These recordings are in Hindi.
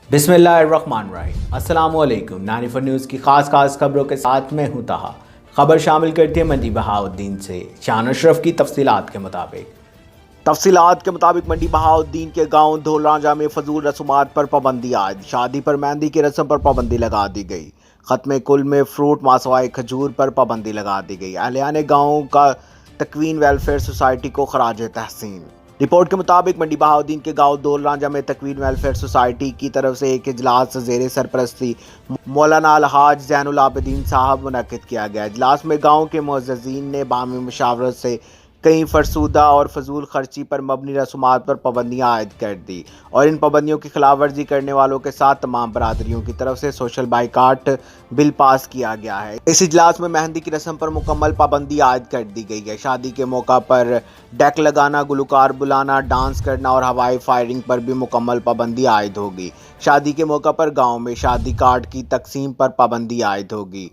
बिस्मिल्लाहिर्रहमानिर्रहीम। अस्सलामुअलैकुम। 94 न्यूज़ की खास खबरों के साथ मैं हूं ताहा। खबर शामिल करती है मंडी बहाउद्दीन से। शान अशरफ की तफसीलात के मुताबिक मंडी बहाउद्दीन के गांव धोलरांझा में फजूल रसूमात पर पाबंदी आयद। शादी पर मेहंदी की रस्म पर पाबंदी लगा दी गई। खत्म कुल में फ्रूट मासवाए खजूर पर पाबंदी लगा दी गई। अहलियाने गाँव का तकवीन वेलफेयर सोसाइटी को खराज तहसीन। रिपोर्ट के मुताबिक मंडी बहाउद्दीन के गांव धोलरांझा में तकवीन वेलफेयर सोसाइटी की तरफ से एक इजलास ज़ेरे सरपरस्ती मौलाना अलहाज ज़ैनुल आबिदीन साहब मुनक्किद किया गया। इजलास में गांव के मुअज़्ज़िज़ीन ने बामी मुशावरत से कई फरसूदा और फजूल खर्ची पर मबनी रसूमात पर पाबंदियाँ आयद कर दी और इन पाबंदियों की खिलाफ वर्जी करने वालों के साथ तमाम बरादरियों की तरफ से सोशल बाइकाट बिल पास किया गया है। इस इजलास में मेहंदी की रस्म पर मुकम्मल पाबंदी आयद कर दी गई है। शादी के मौका पर डेक लगाना, गुलकार बुलाना, डांस करना और हवाई फायरिंग पर भी मुकम्मल पाबंदी आयद होगी। शादी के मौका पर गाँव में शादी कार्ड की तकसीम पर पाबंदी आयद होगी।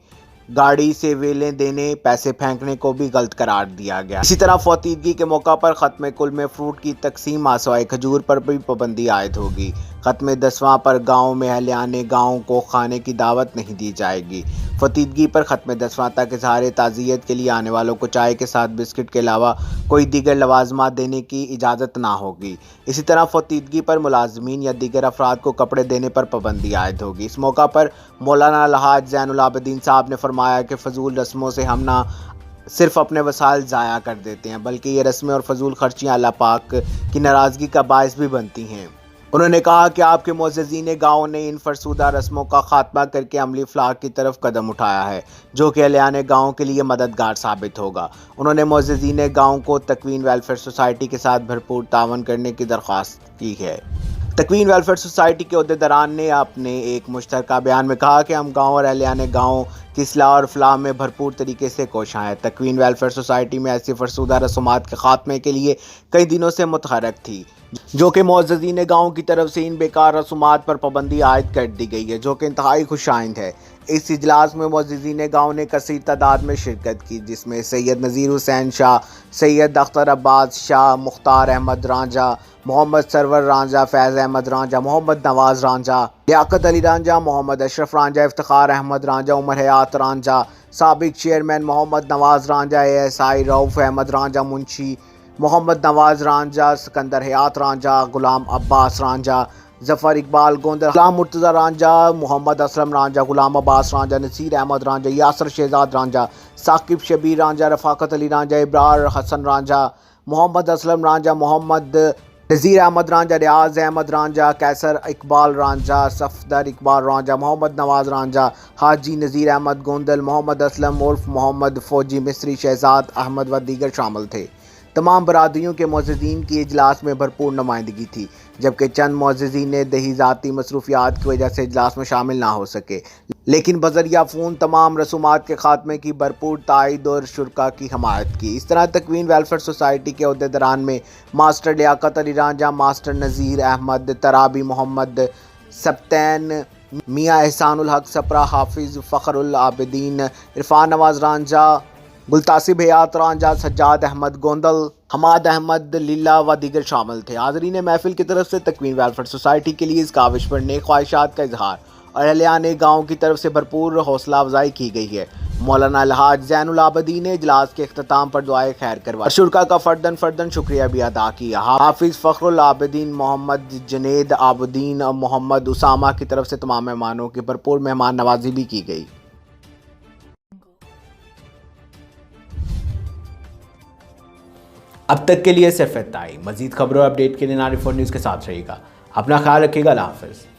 गाड़ी से वेलें देने, पैसे फेंकने को भी गलत करार दिया गया। इसी तरह फौतीदगी के मौका पर खत्म कुल में फ्रूट की तकसीम मासवाए खजूर पर भी पाबंदी आयद होगी। खत्म 10वां पर गांव में अहलियाने गांव को खाने की दावत नहीं दी जाएगी। फौतीदगी पर खत्म 10वां तक इजहार ताज़ियत के लिए आने वालों को चाय के साथ बिस्किट के अलावा कोई दीगर लवाजमात देने की इजाज़त ना होगी। इसी तरह फौतीदगी पर मुलाजमीन या दीगर अफराद को कपड़े देने पर पाबंदी आयद होगी। इस मौका पर मौलाना अलहाज ज़ैनुल आबिदीन साहब ने फरमाया कि फ़जूल रस्मों से हम ना सिर्फ अपने वसाइल ज़ाया कर देते हैं बल्कि ये रस्में और फजूल खर्चियाँ अल्लाह पाक की नाराज़गी का बायस भी बनती हैं। उन्होंने कहा कि आपके मुअज़्ज़िज़ीन गाँव ने इन फरसूदा रस्मों का खात्मा करके अमली फलाह की तरफ कदम उठाया है जो कि अहलियाने गाँव के लिए मददगार साबित होगा। उन्होंने मुअज़्ज़िज़ीन गाँव को तकवीन वेलफेयर सोसाइटी के साथ भरपूर तावन करने की दरख्वास्त की है। तकवीन वेलफेयर सोसाइटी के अहदेदारान ने अपने एक मुश्तरका बयान में कहा कि हम गाँव और अहलियाने गाँव की इस्लाह और फलाह में भरपूर तरीके से कोशां हैं। तकवीन वेलफेयर सोसाइटी में ऐसी फरसूदा रसूमात के खात्मे के लिए कई दिनों से मुतहरक थी जो कि मुअज़्ज़िज़ीन गाँव की तरफ से इन बेकार रसूमात पर पाबंदी आयद कर दी गई है जो कि इंतहाई खुशाइंद है। इस इजलास में मुअज़्ज़िज़ीन गाँव ने कसीर तादाद में शिरकत की जिसमें सैयद नज़ीर हुसैन शाह, सैयद अख्तर अब्बास शाह, मुख्तार अहमद रांझा, मोहम्मद सरवर रांझा, फैज़ अहमद रांझा, मोहम्मद नवाज़ रांझा, लियाकत अली रांझा, मोहम्मद अशरफ रांझा, इफ्तिखार अहमद रांझा, उमर हयात रांझा, साबिक चेयरमैन मोहम्मद नवाज़ रांझा, ASI रऊफ़ अहमद रांझा, मुंशी मोहम्मद नवाज़ रांझा, सिकंदर हयात रांझा, गुलाम अब्बास रांझा, जफ़र इकबाल गोंदल, गुलाम मुर्तज़ा रांझा, मोहम्मद असलम रांझा, गुलाम अब्बास रांझा, नसीर अहमद रांझा, यासर शहजाद रांझा, साकिब शबीर रांझा, रफ़ाकत अली रांझा, इब्रार हसन रांझा, मोहम्मद असलम रांझा, मोहम्मद नज़ीर अहमद रांझा, रियाज अहमद रांझा, कैसर इकबाल रांझा, सफदर इकबाल रांझा, मोहम्मद नवाज़ रांझा, हाजी नज़ीर अहमद गोंदल, मोहम्मद असलम उर्फ मोहम्मद फ़ौजी मिस्री, शहजाद अहमद व दीगर शामिल थे। तमाम बरादरियों के मुअज़्ज़िज़ीन की इजलास में भरपूर नुमाइंदगी थी जबकि चंद मुअज़्ज़िज़ीन ने दही ज़ाती मसरूफियात की वजह से इजलास में शामिल ना हो सके, लेकिन बज़रिया फ़ोन तमाम रसूमात के खात्मे की भरपूर तायद और शुरका की हमायत की। इस तरह तकवीन वेलफेयर सोसाइटी के अहदेदारान में मास्टर लियाकत अली रांझा, मास्टर नज़ीर अहमद तराबी, मोहम्मद सब्तैन, मियाँ एहसानुल हक सपरा, हाफिज़ फ़खरुल आबिदीन, इरफान नवाज़ रांझा, गुलतासिब हयात रांझा, सज्जाद अहमद गोंदल, हमाद अहमद लीला व दीगर शामिल थे। हाज़रीन महफिल की तरफ से तकवीन वेलफेयर सोसाइटी के लिए इस काविश पर नेक ख्वाहिशात का इजहार और अहलियाने गाँव की तरफ से भरपूर हौसला अफजाई की गई है। मौलाना अलहाज ज़ैनुल आबिदीन ने इजलास के अख्ताम पर दुआए खैर करवाई, शुरका का फर्दन शुक्रिया भी अदा किया। हाफिज़ फ़खरुल आबिदीन, मोहम्मद जुनैद आबिदीन और मोहम्मद उसामा की तरफ से तमाम मेहमानों की भरपूर मेहमान नवाजी भी की गई। अब तक के लिए सिर्फ इतना ही। मज़ीद खबरों अपडेट के लिए 94 न्यूज़ के साथ रहिएगा। अपना ख्याल रखिएगा। अल्लाह हाफ़िज़।